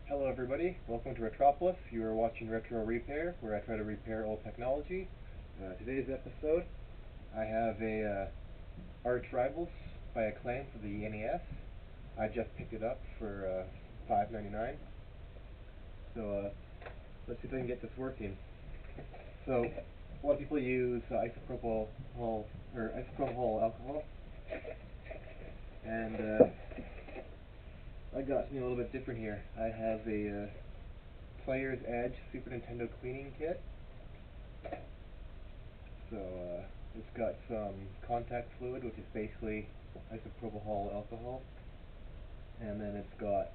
Hello everybody, welcome to Retropolis. You are watching Retro Repair, where I try to repair old technology. Today's episode, I have a Arch Rivals by Acclaim for the NES. I just picked it up for $5.99. So let's see if I can get this working. So a lot of people use isopropyl alcohol, and I got something a little bit different here. I have a Player's Edge Super Nintendo cleaning kit. So it's got some contact fluid, which is basically isopropyl alcohol, and then it's got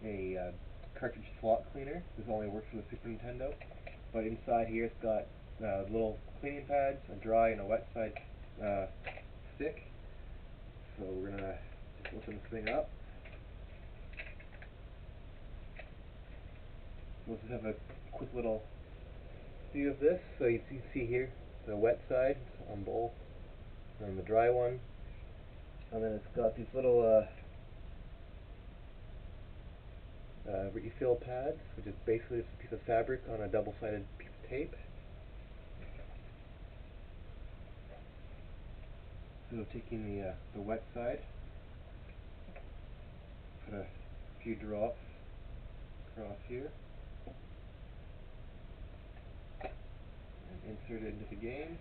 a cartridge slot cleaner. This only works for the Super Nintendo, but inside here it's got little cleaning pads, a dry and a wet side stick. So we're gonna just open this thing up. We'll just have a quick little view of this. So you can see here the wet side on both, and the dry one, and then it's got these little refill pads, which is basically just a piece of fabric on a double-sided piece of tape. So taking the wet side, put a few drops across here, and insert it into the game.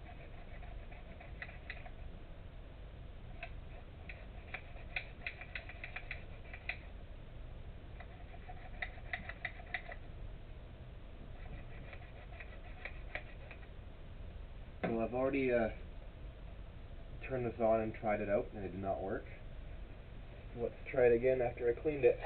So I've already turned this on and tried it out, and it did not work. So let's try it again after I cleaned it.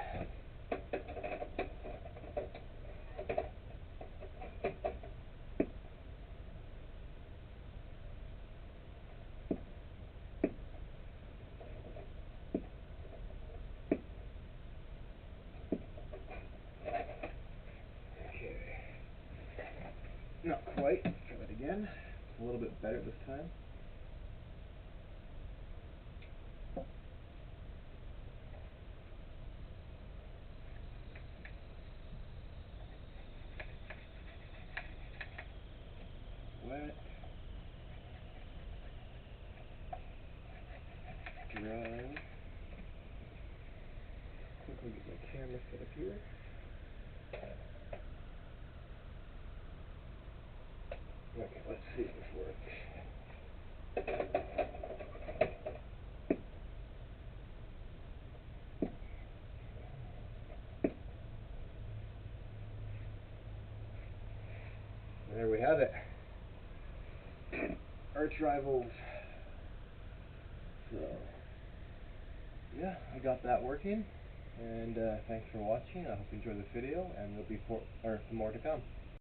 Not quite. Let's try that again. It's a little bit better this time. Wet. Dry. Quickly get my camera set up here. Okay, let's see if this works. There we have it. Arch Rivals. So, yeah, I got that working. And thanks for watching. I hope you enjoyed this video, and there'll be some more to come.